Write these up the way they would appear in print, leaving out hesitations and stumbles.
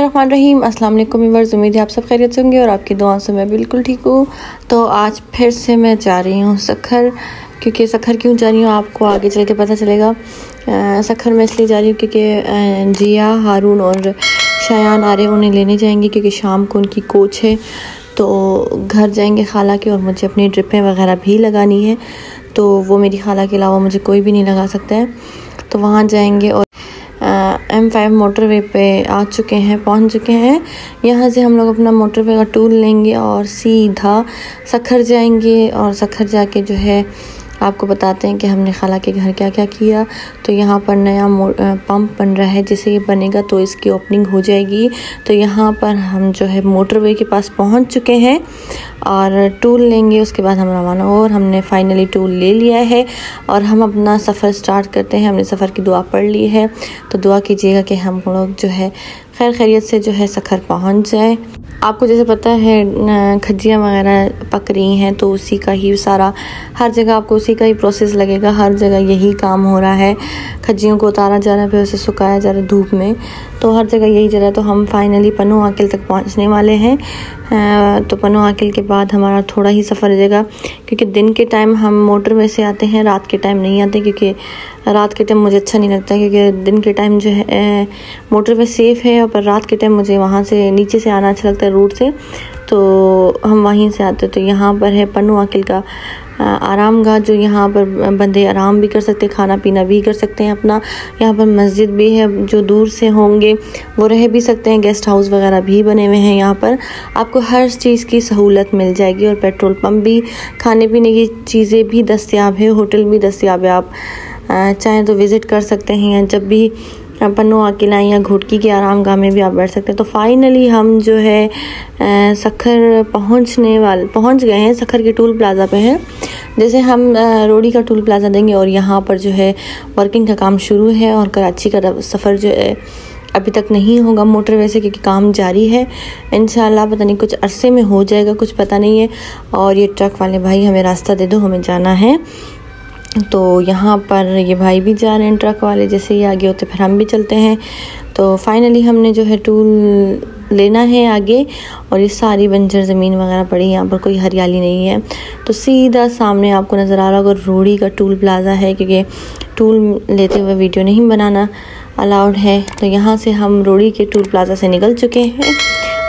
बिस्मिल्लाहिर्रहमानिर्रहीम। अस्सलाम वालेकुम व्यूअर्स, उम्मीद है आप सब खैरियत से होंगे और आपकी दुआओं से मैं बिल्कुल ठीक हूँ। तो आज फिर से मैं जा रही हूँ सखर, क्योंकि सखर क्यों जा रही हूँ आपको आगे चल के पता चलेगा। सखर मैं इसलिए जा रही हूँ क्योंकि जिया, हारून और शायान आ रहे, उन्हें लेने जाएंगे क्योंकि शाम को उनकी कोच है। तो घर जाएंगे खाला के, और मुझे अपनी ड्रिपें वगैरह भी लगानी है, तो वो मेरी खाला के अलावा मुझे कोई भी नहीं लगा सकता है। तो वहाँ जाएंगे और M5 मोटरवे पे पहुँच चुके हैं। यहाँ से हम लोग अपना मोटरवे का टूल लेंगे और सीधा सखर जाएंगे, और सखर जाके जो है आपको बताते हैं कि हमने खाला के घर क्या क्या किया। तो यहाँ पर नया पंप बन रहा है, जैसे ये बनेगा तो इसकी ओपनिंग हो जाएगी। तो यहाँ पर हम जो है मोटरवे के पास पहुँच चुके हैं और टूल लेंगे, उसके बाद हम रवाना। और हमने फाइनली टूल ले लिया है और हम अपना सफ़र स्टार्ट करते हैं। हमने सफ़र की दुआ पढ़ ली है, तो दुआ कीजिएगा कि हम लोग जो है खैर खैरियत से जो है सखर पहुँच जाए। आपको जैसे पता है खज्जियाँ वगैरह पक रही हैं, तो उसी का ही सारा हर जगह आपको उसी का ही प्रोसेस लगेगा। हर जगह यही काम हो रहा है, खज्जियों को उतारा जा रहा है, फिर उसे सुखाया जा रहा है धूप में, तो हर जगह यही चल रहा है। तो हम फाइनली पन्नू आकिल तक पहुंचने वाले हैं। तो पन्नू आकिल के बाद हमारा थोड़ा ही सफ़र हो जाएगा, क्योंकि दिन के टाइम हम मोटरवे से आते हैं, रात के टाइम नहीं आते, क्योंकि रात के टाइम मुझे अच्छा नहीं लगता, क्योंकि दिन के टाइम जो है मोटरवे सेफ़ है, पर रात के टाइम मुझे वहाँ से नीचे से आना अच्छा लगता है रोड से, तो हम वहीं से आते। तो यहाँ पर है पन्नू आकिल का आराम गाह, जो यहाँ पर बंदे आराम भी कर सकते हैं, खाना पीना भी कर सकते हैं अपना। यहाँ पर मस्जिद भी है, जो दूर से होंगे वो रह भी सकते हैं, गेस्ट हाउस वगैरह भी बने हुए हैं। यहाँ पर आपको हर चीज़ की सहूलत मिल जाएगी, और पेट्रोल पंप भी, खाने पीने की चीज़ें भी दस्तयाब है, होटल भी दस्तयाब है। आप चाहें तो विज़िट कर सकते हैं, जब भी पन्नू आकिल या घोटकी के आराम गाह में भी आप बैठ सकते हैं। तो फाइनली हम जो है सखर पहुंच गए हैं। सखर के टूल प्लाज़ा पे हैं, जैसे हम रोडी का टूल प्लाज़ा देंगे, और यहाँ पर जो है वर्किंग का काम शुरू है। और कराची का सफ़र जो है अभी तक नहीं होगा मोटरवे से, क्योंकि काम जारी है। इंशाल्लाह पता नहीं कुछ अरसे में हो जाएगा, कुछ पता नहीं है। और ये ट्रक वाले भाई हमें रास्ता दे दो, हमें जाना है। तो यहाँ पर ये भाई भी जा रहे हैं ट्रक वाले, जैसे ही आगे होते फिर हम भी चलते हैं। तो फाइनली हमने जो है टूल लेना है आगे, और ये सारी बंजर ज़मीन वगैरह पड़ी, यहाँ पर कोई हरियाली नहीं है। तो सीधा सामने आपको नज़र आ रहा होगा रोडी का टूल प्लाज़ा है, क्योंकि टूल लेते हुए वीडियो नहीं बनाना अलाउड है। तो यहाँ से हम रोडी के टूल प्लाज़ा से निकल चुके हैं।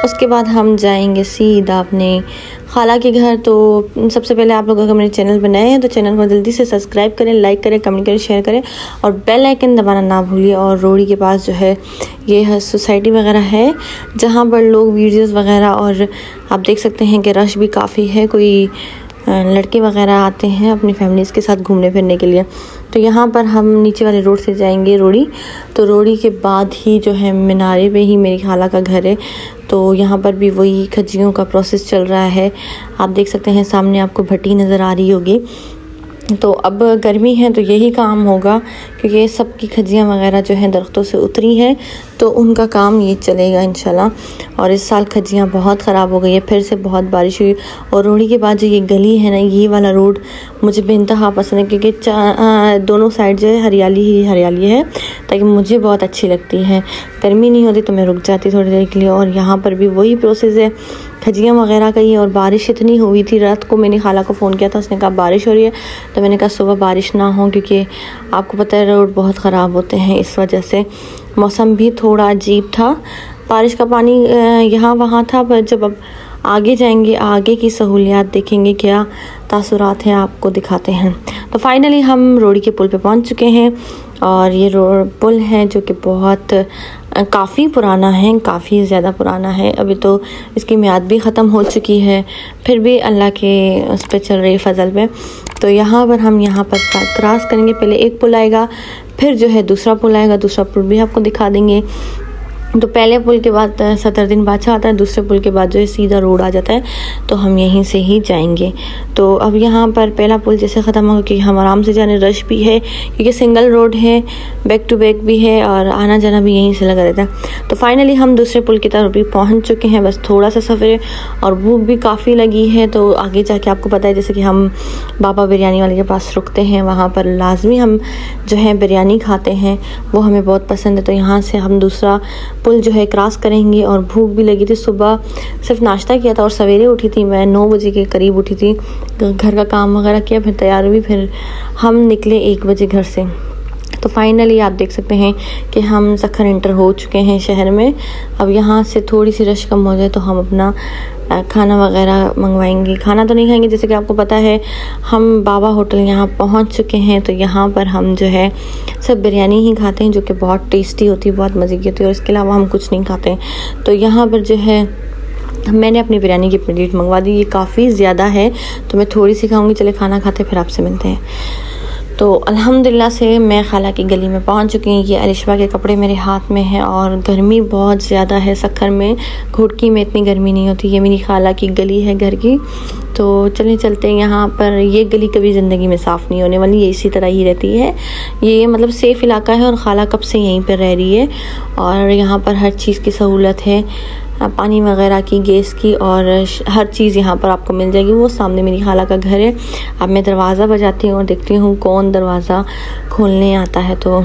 उसके बाद हम जाएंगे सीधा अपने खाला के घर। तो सबसे पहले आप लोग अगर मेरे चैनल पर नए हैं तो चैनल को जल्दी से सब्सक्राइब करें, लाइक करें, कमेंट करें, शेयर करें, और बेल आइकन दबाना ना भूलिए। और रोडी के पास जो है ये सोसाइटी वगैरह है, जहाँ पर लोग वीडियोस वगैरह, और आप देख सकते हैं कि रश भी काफ़ी है, कोई लड़के वगैरह आते हैं अपनी फैमिलीज़ के साथ घूमने फिरने के लिए। तो यहाँ पर हम नीचे वाले रोड से जाएंगे रोडी। तो रोडी के बाद ही जो है मीनारे पे ही मेरी खाला का घर है, तो यहाँ पर भी वही खज्जियों का प्रोसेस चल रहा है। आप देख सकते हैं सामने आपको भट्टी नज़र आ रही होगी। तो अब गर्मी है तो यही काम होगा, क्योंकि सब की खज्जियाँ वगैरह जो हैं दरख्तों से उतरी हैं, तो उनका काम ये चलेगा इंशाल्लाह। और इस साल खज्जियाँ बहुत ख़राब हो गई है, फिर से बहुत बारिश हुई। और रोडी के बाद जो ये गली है ना, ये वाला रोड मुझे बेइंतहा पसंद है, क्योंकि दोनों साइड जो है हरियाली ही हरियाली है, ताकि मुझे बहुत अच्छी लगती है। गर्मी नहीं होती तो मैं रुक जाती थोड़ी देर के लिए। और यहाँ पर भी वही प्रोसेस है खज्जियाँ वगैरह का ही। और बारिश इतनी हुई थी, रात को मैंने खाला को फ़ोन किया था, उसने कहा बारिश हो रही है, तो मैंने कहा सुबह बारिश ना हो, क्योंकि आपको पता है रोड बहुत ख़राब होते हैं, इस वजह से मौसम भी थोड़ा अजीब था। बारिश का पानी यहाँ वहाँ था, पर जब अब आगे जाएंगे, आगे की सहूलियात देखेंगे, क्या तासुरात हैं आपको दिखाते हैं। तो फाइनली हम रोडी के पुल पे पहुँच चुके हैं, और ये पुल है जो कि बहुत काफ़ी पुराना है, काफ़ी ज़्यादा पुराना है। अभी तो इसकी मियाद भी ख़त्म हो चुकी है, फिर भी अल्लाह के उस पर चल रही फजल पे। तो यहाँ पर हम यहाँ पर क्रॉस करेंगे, पहले एक पुल आएगा, फिर जो है दूसरा पुल आएगा, दूसरा पुल भी आपको दिखा देंगे। तो पहले पुल के बाद सतरदीन बादशाह आता है, दूसरे पुल के बाद जो है सीधा रोड आ जाता है, तो हम यहीं से ही जाएंगे। तो अब यहाँ पर पहला पुल जैसे ख़त्म होगा, कि हम आराम से जाने, रश भी है क्योंकि सिंगल रोड है, बैक टू बैक भी है, और आना जाना भी यहीं से लगा रहता है। तो फाइनली हम दूसरे पुल की तरफ भी पहुँच चुके हैं, बस थोड़ा सा सफ़र है, और भूख भी काफ़ी लगी है। तो आगे जाके आपको पता है, जैसे कि हम बाबा बिरयानी वाले के पास रुकते हैं, वहाँ पर लाजमी हम जो है बिरयानी खाते हैं, वो हमें बहुत पसंद है। तो यहाँ से हम दूसरा पुल जो है क्रॉस करेंगे और भूख भी लगी थी। सुबह सिर्फ नाश्ता किया था और सवेरे उठी थी मैं, 9 बजे के करीब उठी थी, घर का काम वगैरह किया, फिर तैयार हुई, फिर हम निकले 1 बजे घर से। तो फाइनली आप देख सकते हैं कि हम सखर एंटर हो चुके हैं शहर में। अब यहाँ से थोड़ी सी रश कम हो जाए तो हम अपना खाना वगैरह मंगवाएंगे। खाना तो नहीं खाएंगे, जैसे कि आपको पता है हम बाबा होटल यहाँ पहुँच चुके हैं। तो यहाँ पर हम जो है सब बिरयानी ही खाते हैं, जो कि बहुत टेस्टी होती है, बहुत मज़े की होती है, और इसके अलावा हम कुछ नहीं खाते हैं। तो यहाँ पर जो है मैंने अपनी बिरयानी की प्लेट मंगवा दी। ये काफ़ी ज़्यादा है तो मैं थोड़ी सी खाऊंगी। चले खाना खाते फिर आपसे मिलते हैं। तो अल्हम्दुलिल्लाह से मैं खाला की गली में पहुंच चुकी हूँ। ये अलिशबा के कपड़े मेरे हाथ में हैं और गर्मी बहुत ज़्यादा है सखर में। घोटकी में इतनी गर्मी नहीं होती। ये मेरी खाला की गली है घर की। तो चलते हैं यहाँ पर। ये गली कभी ज़िंदगी में साफ़ नहीं होने वाली, ये इसी तरह ही रहती है। ये मतलब सेफ़ इलाका है और खाला कब से यहीं पर रह रही है। और यहाँ पर हर चीज़ की सहूलत है, पानी वगैरह की, गैस की, और हर चीज़ यहाँ पर आपको मिल जाएगी। वो सामने मेरी खाला का घर है। अब मैं दरवाज़ा बजाती हूँ और देखती हूँ कौन दरवाज़ा खोलने आता है। तो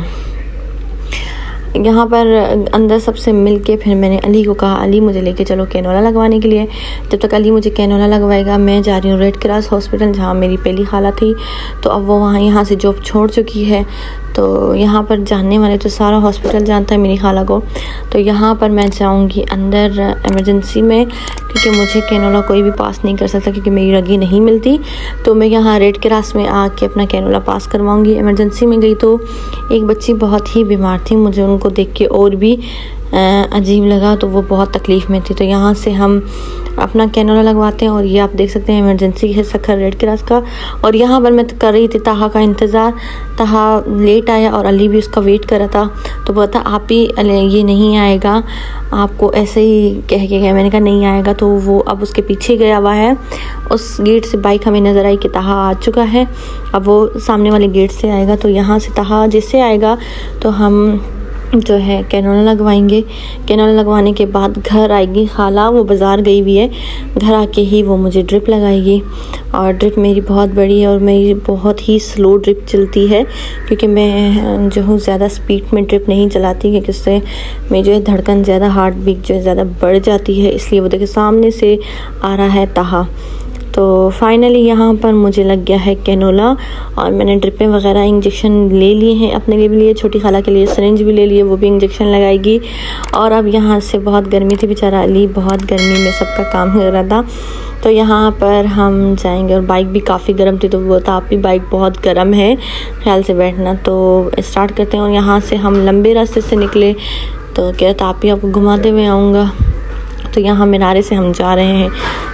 यहाँ पर अंदर सबसे मिल के फिर मैंने अली को कहा, अली मुझे लेके चलो कैनोला लगवाने के लिए। जब तक अली मुझे कैनोला लगवाएगा मैं जा रही हूँ रेड क्रॉस हॉस्पिटल, जहाँ मेरी पहली खाला थी। तो अब वो यहाँ से जॉब छोड़ चुकी है। तो यहाँ पर जानने वाले तो सारा हॉस्पिटल जानता है मेरी खाला को। तो यहाँ पर मैं जाऊँगी अंदर इमरजेंसी में, क्योंकि मुझे कैनोला कोई भी पास नहीं कर सकता, क्योंकि मेरी रगी नहीं मिलती। तो मैं यहाँ रेड क्रॉस में आके अपना कैनोला पास करवाऊँगी। इमरजेंसी में गई तो एक बच्ची बहुत ही बीमार थी, मुझे उनको देख के और भी अजीब लगा। तो वो बहुत तकलीफ़ में थी। तो यहाँ से हम अपना कैनोला लगवाते हैं। और ये आप देख सकते हैं इमरजेंसी है सखर रेड क्रॉस का। और यहाँ पर मैं कर रही थी ताहा का इंतज़ार। ताहा लेट आया और अली भी उसका वेट कर रहा था। तो बोला आप ही ये नहीं आएगा, आपको ऐसे ही कह के गया। मैंने कहा नहीं आएगा। तो वो अब उसके पीछे गया हुआ है। उस गेट से बाइक हमें नज़र आई कि ताहा आ चुका है। अब वो सामने वाले गेट से आएगा। तो यहाँ से ताहा जैसे आएगा तो हम जो है कैनोला लगवाएंगे। कैनोला लगवाने के बाद घर आएगी खाला, वो बाज़ार गई हुई है। घर आके ही वो मुझे ड्रिप लगाएगी। और ड्रिप मेरी बहुत बड़ी है और मेरी बहुत ही स्लो ड्रिप चलती है, क्योंकि मैं जो हूँ ज़्यादा स्पीड में ड्रिप नहीं चलाती, क्योंकि उससे मेरी जो है धड़कन ज़्यादा, हार्ट बीट जो है ज़्यादा बढ़ जाती है। इसलिए वो देखिए सामने से आ रहा है ताहा। तो फाइनली यहाँ पर मुझे लग गया है कैनोला और मैंने ड्रिपें वगैरह इंजेक्शन ले लिए हैं, अपने लिए भी लिए, छोटी खाला के लिए सिरिंज भी ले लिए, वो भी इंजेक्शन लगाएगी। और अब यहाँ से बहुत गर्मी थी, बेचारा अली बहुत गर्मी में सबका काम हो रहा था। तो यहाँ पर हम जाएंगे। और बाइक भी काफ़ी गर्म थी, तो वो था आप भी बाइक बहुत गर्म है, ख्याल से बैठना। तो स्टार्ट करते हैं। और यहाँ से हम लंबे रास्ते से निकले तो कह रहा था आप ही आपको घुमाते हुए आऊँगा। तो यहाँ मीनारे से हम जा रहे हैं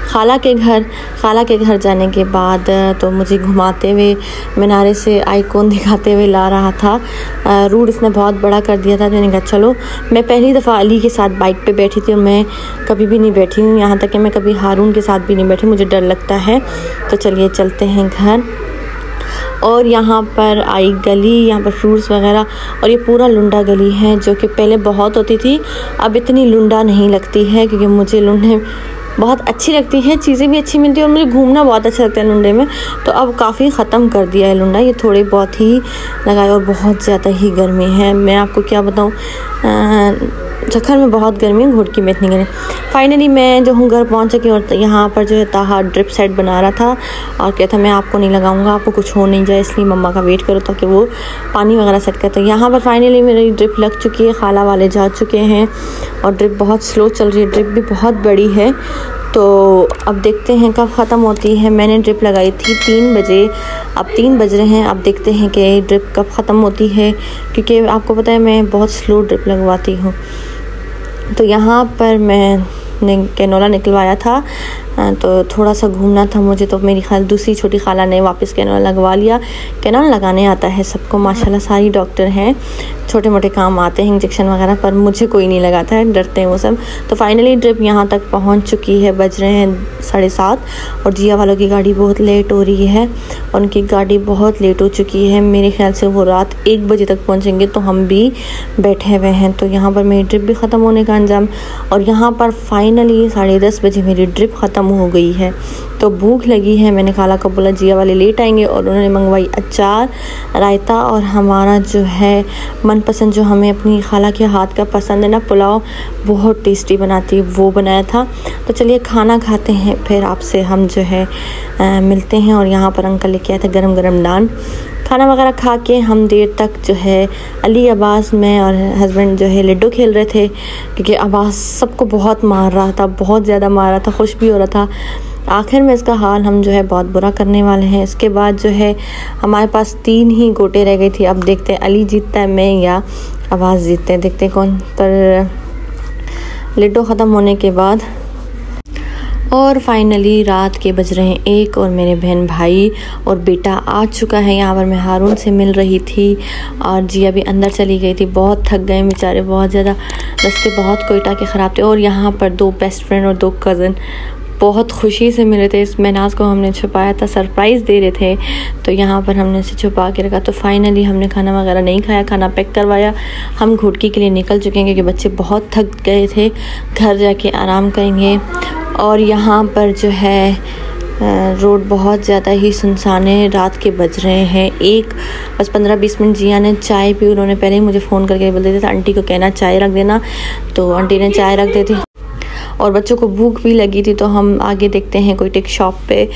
खाला के घर। खाला के घर जाने के बाद तो मुझे घुमाते हुए मीनारे से आइकॉन दिखाते हुए ला रहा था। रूट इसने बहुत बड़ा कर दिया था। तो मैंने कहा चलो, मैं पहली दफ़ा अली के साथ बाइक पे बैठी थी और मैं कभी भी नहीं बैठी हूँ, यहाँ तक कि मैं कभी हारून के साथ भी नहीं बैठी, मुझे डर लगता है। तो चलिए चलते हैं घर। और यहाँ पर आई गली, यहाँ पर फ्रूट्स वगैरह, और ये पूरा लुंडा गली है, जो कि पहले बहुत होती थी, अब इतनी लुंडा नहीं लगती है, क्योंकि मुझे लुंडे बहुत अच्छी लगती है, चीज़ें भी अच्छी मिलती है और मुझे घूमना बहुत अच्छा लगता है लुंडे में। तो अब काफ़ी ख़त्म कर दिया है लुंडा, ये थोड़े बहुत ही लगाए। और बहुत ज़्यादा ही गर्मी है, मैं आपको क्या बताऊँ, सखर में बहुत गर्मी है, घोटकी में इतनी गर्मी। फाइनली मैं जो हूँ घर पहुँच चुकी और यहाँ पर जो है ताहा ड्रिप सेट बना रहा था और कहता था मैं आपको नहीं लगाऊंगा, आपको कुछ हो नहीं जाए, इसलिए मम्मा का वेट करो ताकि वो पानी वगैरह सेट करते। यहाँ पर फाइनली मेरी ड्रिप लग चुकी है, खाला वाले जा चुके हैं और ड्रिप बहुत स्लो चल रही है, ड्रिप भी बहुत बड़ी है। तो अब देखते हैं कब ख़त्म होती है। मैंने ड्रिप लगाई थी 3 बजे, अब 3 बज रहे हैं। अब देखते हैं कि ड्रिप कब ख़त्म होती है, क्योंकि आपको पता है मैं बहुत स्लो ड्रिप लगवाती हूँ। तो यहाँ पर मैंने कैनोला निकलवाया था, तो थोड़ा सा घूमना था मुझे, तो मेरी दूसरी छोटी खाला ने वापस कैनोला लगवा लिया। कैनोला लगाने आता है सबको माशाल्लाह, सारी डॉक्टर हैं, छोटे मोटे काम आते हैं इंजेक्शन वगैरह, पर मुझे कोई नहीं लगाता है, डरते हैं वो सब। तो फाइनली ड्रिप यहाँ तक पहुँच चुकी है, बज रहे हैं 7:30 और जिया वालों की गाड़ी बहुत लेट हो रही है, उनकी गाड़ी बहुत लेट हो चुकी है। मेरे ख्याल से वो रात 1 बजे तक पहुँचेंगे, तो हम भी बैठे हुए हैं। तो यहाँ पर मेरी ड्रिप भी ख़त्म होने का अंजाम, और यहाँ पर फाइनली 10:30 बजे मेरी ड्रिप ख़त्म हो गई है। तो भूख लगी है। मैंने खाला को बोला जिया वाले लेट आएंगे और उन्होंने मंगवाई अचार, रायता और हमारा जो है मनपसंद, जो हमें अपनी खाला के हाथ का पसंद है ना, पुलाव बहुत टेस्टी बनाती है, वो बनाया था। तो चलिए खाना खाते हैं, फिर आपसे हम जो है मिलते हैं। और यहाँ पर अंकल लेके आए थे गरम गरम नान। खाना वगैरह खा के हम देर तक जो है अली, अब्बास, मैं और हस्बैंड जो है लूडो खेल रहे थे, क्योंकि अब्बास सबको बहुत मार रहा था, बहुत ज़्यादा मार रहा था, खुश भी हो रहा था। आखिर में इसका हाल हम जो है बहुत बुरा करने वाले हैं। इसके बाद जो है हमारे पास 3 ही गोटे रह गई थी। अब देखते हैं अली जीतता है, मैं या अब्बास जीतते हैं, देखते हैं कौन। पर लूडो ख़त्म होने के बाद और फाइनली रात के बज रहे हैं 1 और मेरे बहन भाई और बेटा आ चुका है। यहाँ पर मैं हारून से मिल रही थी और जी अभी अंदर चली गई थी। बहुत थक गए बेचारे, बहुत ज़्यादा, रास्ते बहुत कोयटा के ख़राब थे। और यहाँ पर 2 बेस्ट फ्रेंड और 2 कज़न बहुत खुशी से मिले थे। इस महनाज को हमने छुपाया था, सरप्राइज़ दे रहे थे, तो यहाँ पर हमने इसे छुपा के रखा। तो फाइनली हमने खाना वगैरह नहीं खाया, खाना पैक करवाया। हम घुटकी के लिए निकल चुके हैं क्योंकि बच्चे बहुत थक गए थे, घर जाके आराम करेंगे। और यहाँ पर जो है रोड बहुत ज़्यादा ही सुनसान है। रात के बज रहे हैं 1, बस 15-20 मिनट जिया ने चाय पी। उन्होंने पहले ही मुझे फ़ोन करके बोल देते थे आंटी को कहना चाय रख देना, तो आंटी ने चाय रख दी थी। और बच्चों को भूख भी लगी थी, तो हम आगे देखते हैं कोई टेक शॉप पे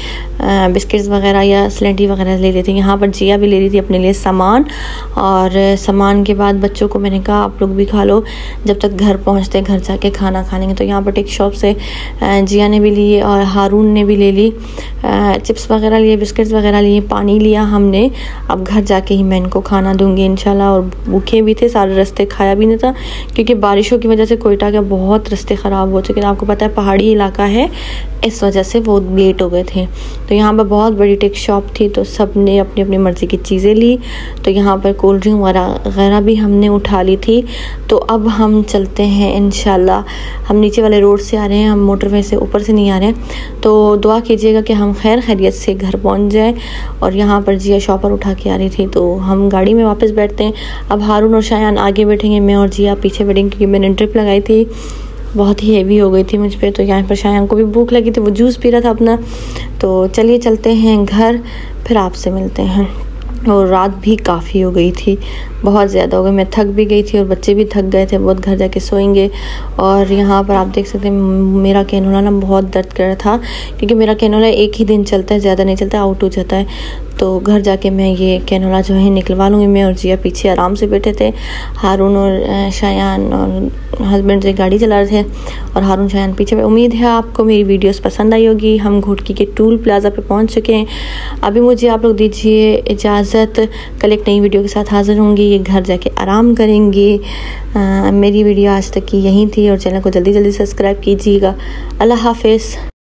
बिस्किट्स वगैरह या स्लेंटी वगैरह ले रही थी। यहाँ पर जिया भी ले रही थी अपने लिए सामान। और सामान के बाद बच्चों को मैंने कहा आप लोग भी खा लो, जब तक घर पहुँचते घर जाके खाना खा लेंगे। तो यहाँ पर टेक शॉप से जिया ने भी लिए और हारून ने भी ले ली, चिप्स वगैरह लिए, बिस्किट्स वगैरह लिए, पानी लिया हमने। अब घर जाके ही मैं इनको खाना दूँगी इंशाल्लाह। और भूखे भी थे, सारे रास्ते खाया भी नहीं था क्योंकि बारिशों की वजह से कोयटा के बहुत रास्ते ख़राब हो चुके थे। आपको पता है पहाड़ी इलाका है, इस वजह से वो लेट हो गए थे। तो यहाँ पर बहुत बड़ी टेक शॉप थी, तो सब ने अपनी अपनी मर्ज़ी की चीज़ें ली। तो यहाँ पर कोल्ड ड्रिंक वगैरह भी हमने उठा ली थी। तो अब हम चलते हैं इंशाल्लाह। हम नीचे वाले रोड से आ रहे हैं, हम मोटरवे से ऊपर से नहीं आ रहे हैं। तो दुआ कीजिएगा कि हम खैर खैरियत से घर पहुँच जाए। और यहाँ पर जिया शॉपर उठा के आ रही थी, तो हम गाड़ी में वापस बैठते हैं। अब हारून और शायान आगे बैठेंगे, मैं और जिया पीछे बैठेंगे, क्योंकि मैंने ड्रिप लगाई थी, बहुत ही हेवी हो गई थी मुझ पे। तो यहाँ पर शायान को भी भूख लगी थी, वो जूस पी रहा था अपना। तो चलिए चलते हैं घर, फिर आपसे मिलते हैं। और रात भी काफ़ी हो गई थी, बहुत ज़्यादा हो गई, मैं थक भी गई थी और बच्चे भी थक गए थे बहुत। घर जाके सोएंगे। और यहाँ पर आप देख सकते हैं मेरा कैनोला ना बहुत दर्द कर रहा था, क्योंकि मेरा कैनोला 1 ही दिन चलता है, ज़्यादा नहीं चलता, आउट हो जाता है। तो घर जाके मैं ये कैनोला जो है निकलवा लूँगी। मैं और जिया पीछे आराम से बैठे थे, हारून और शायान और हस्बैंड से गाड़ी चला रहे थे और हारून शायान पीछे। उम्मीद है आपको मेरी वीडियोस पसंद आई होगी। हम घुटकी के टूल प्लाजा पे पहुंच चुके हैं। अभी मुझे आप लोग दीजिए इजाज़त, कल एक नई वीडियो के साथ हाज़िर होंगी। ये घर जाके आराम करेंगे। मेरी वीडियो आज तक की यहीं थी और चैनल को जल्दी जल्दी सब्सक्राइब कीजिएगा। अल्लाह हाफ़िज़।